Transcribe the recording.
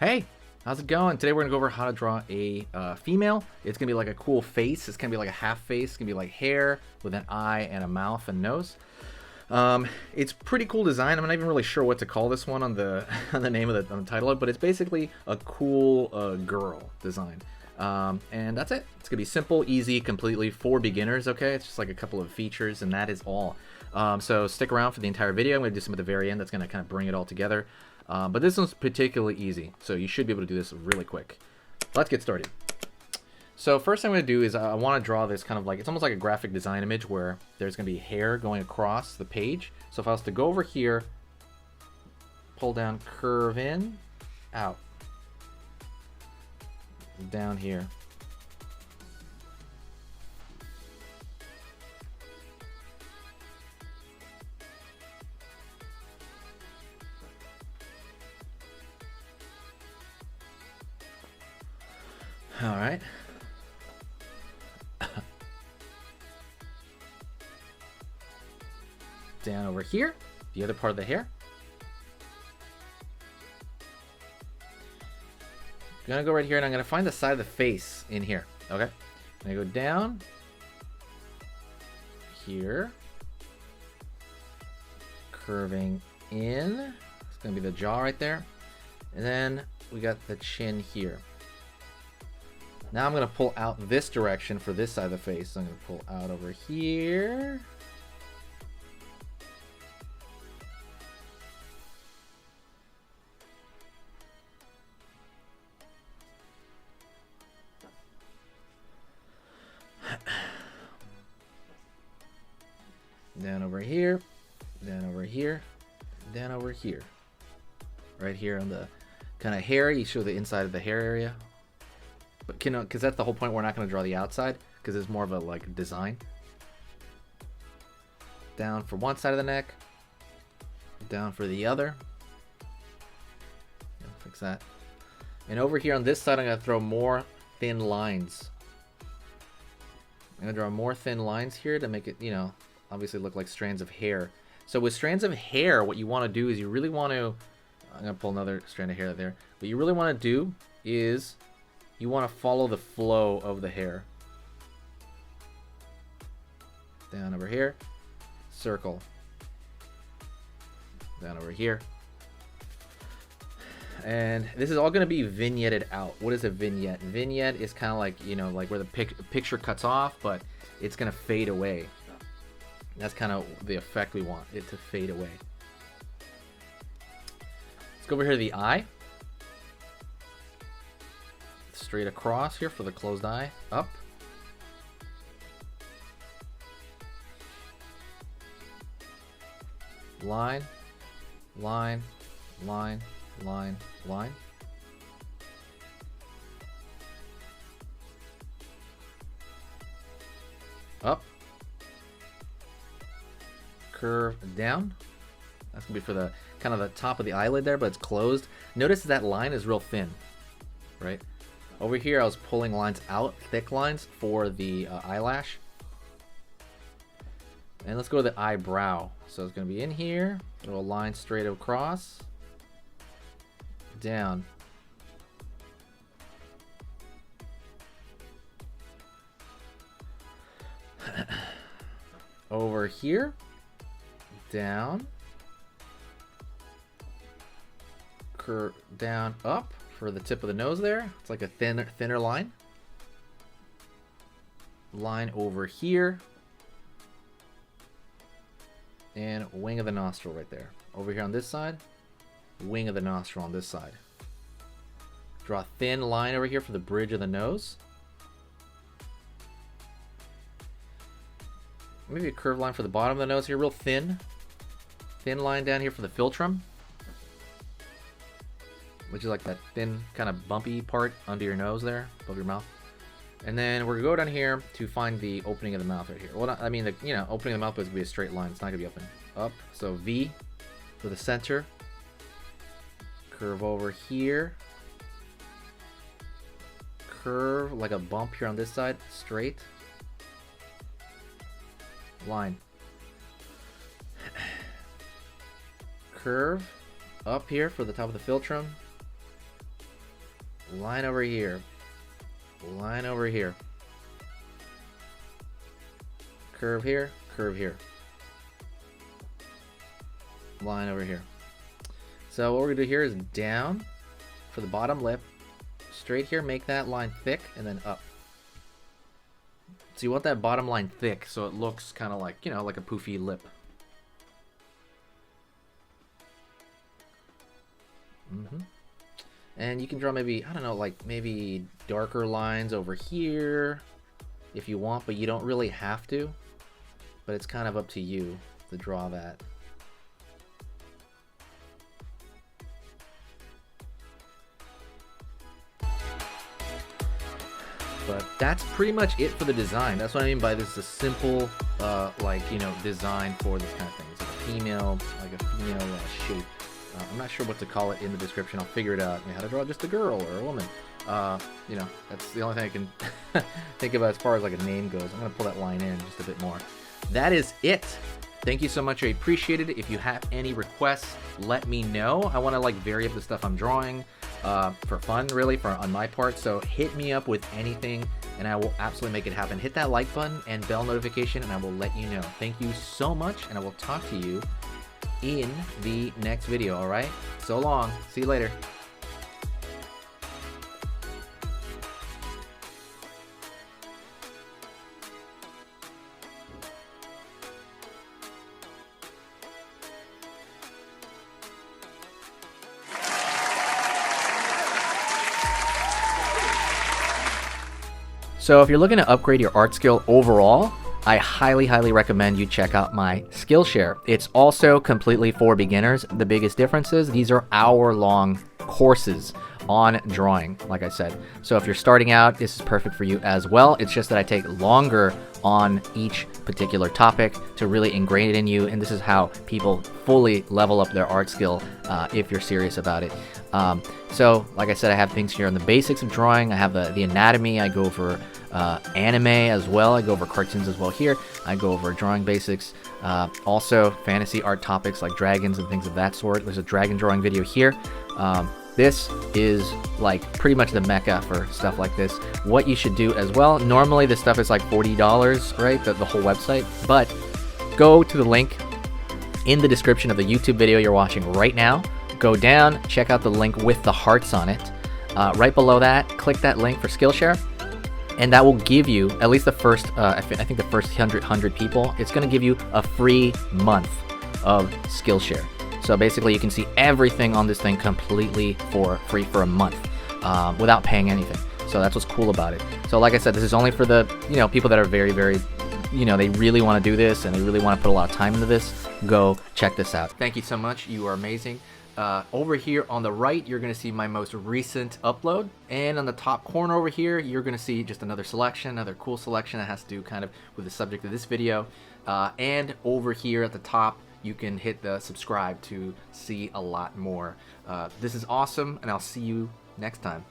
Hey, how's it going? Today we're gonna go over how to draw a female. It's gonna be like a cool face. It's gonna be like a half face. It's gonna be like hair with an eye and a mouth and nose. It's pretty cool design. I'm not even really sure what to call this one on the on the name of the title, but it's basically a cool girl design. And that's it. It's gonna be simple, easy, completely for beginners. Okay, it's just like a couple of features, and that is all. So stick around for the entire video. I'm gonna do some at the very end. That's gonna kind of bring it all together. But this one's particularly easy, so you should be able to do this really quick. Let's get started. So first thing I'm going to do is I want to draw this kind of like, it's almost like a graphic design image where there's going to be hair going across the page. So if I was to go over here, pull down, curve in, out, down here. All right. Down over here, the other part of the hair. I'm gonna go right here and I'm gonna find the side of the face in here. Okay. I'm gonna go down here, curving in. It's gonna be the jaw right there. And then we got the chin here. Now I'm going to pull out this direction for this side of the face. So I'm going to pull out over here. Down over here. Down over here. Down over here. Right here on the kind of hair. You show the inside of the hair area. But because that's the whole point, we're not going to draw the outside because it's more of a like design. Down for one side of the neck, down for the other. Fix that. And over here on this side, I'm going to throw more thin lines. I'm going to draw more thin lines here to make it, you know, obviously look like strands of hair. So with strands of hair, what you want to do is you really want to, I'm going to pull another strand of hair there. What you really want to do is you want to follow the flow of the hair. Down over here, circle. Down over here. And this is all going to be vignetted out. What is a vignette? Vignette is kind of like, you know, like where the picture cuts off, but it's going to fade away. That's kind of the effect we want, it to fade away. Let's go over here to the eye. Straight across here for the closed eye. Up. Line. Line. Line. Line. Line. Up. Curve down. That's going to be for the kind of the top of the eyelid there, but it's closed. Notice that line is real thin, right? Over here, I was pulling lines out, thick lines, for the eyelash. And let's go to the eyebrow. So it's going to be in here, throw a line straight across, down. Over here, down, curve down, up. For the tip of the nose there, it's like a thinner line. Line over here. And wing of the nostril right there. Over here on this side, wing of the nostril on this side. Draw a thin line over here for the bridge of the nose. Maybe a curved line for the bottom of the nose here, real thin. Thin line down here for the philtrum, which is like that thin kind of bumpy part under your nose there, above your mouth. And then we're gonna go down here to find the opening of the mouth right here. Well, I mean, the opening of the mouth is gonna be a straight line. It's not gonna be open. Up, so V for the center. Curve over here. Curve like a bump here on this side, straight. Line. Curve up here for the top of the philtrum. line over here, line over here, curve here, line over here. So what we're gonna do here is down for the bottom lip, straight here, make that line thick, and then up. So you want that bottom line thick so it looks kind of like, you know, like a poofy lip. And you can draw maybe, I don't know, like maybe darker lines over here if you want, but you don't really have to. But it's kind of up to you to draw that. But that's pretty much it for the design. That's what I mean by this is a simple, like, you know, design for this kind of thing. It's like a female shape. I'm not sure what to call it in the description. I'll figure it out. I mean, how to draw just a girl or a woman. You know, that's the only thing I can think about as far as like a name goes. I'm gonna pull that line in just a bit more. That is it. Thank you so much. I appreciate it. If you have any requests, let me know. I want to like vary up the stuff I'm drawing for fun, really, on my part. So hit me up with anything, and I will absolutely make it happen. Hit that like button and bell notification, and I will let you know. Thank you so much, and I will talk to you in the next video. All right. So long. See you later. So if you're looking to upgrade your art skill overall, I highly recommend you check out my Skillshare. It's also completely for beginners. The biggest difference is these are hour-long courses on drawing, like I said. So if you're starting out, this is perfect for you as well. It's just that I take longer on each particular topic to really ingrain it in you, and this is how people fully level up their art skill if you're serious about it. So like I said, I have things here on the basics of drawing. I have the anatomy. I go over anime as well. I go over cartoons as well here. I go over drawing basics. Also fantasy art topics like dragons and things of that sort. There's a dragon drawing video here. This is like pretty much the mecca for stuff like this. What you should do as well, normally this stuff is like $40, right? The whole website, but go to the link in the description of the YouTube video you're watching right now. Go down, check out the link with the hearts on it. Right below that, click that link for Skillshare, and that will give you, at least the first, I think the first 100 people, it's going to give you a free month of Skillshare. So basically you can see everything on this thing completely for free for a month without paying anything. So that's what's cool about it. So like I said, this is only for the, you know, people that are very, you know, they really want to do this and they really want to put a lot of time into this. Go check this out. Thank you so much. You are amazing. Over here on the right, you're going to see my most recent upload. And on the top corner over here, you're going to see just another selection, another cool selection that has to do kind of with the subject of this video. And over here at the top, you can hit the subscribe to see a lot more. This is awesome, and I'll see you next time.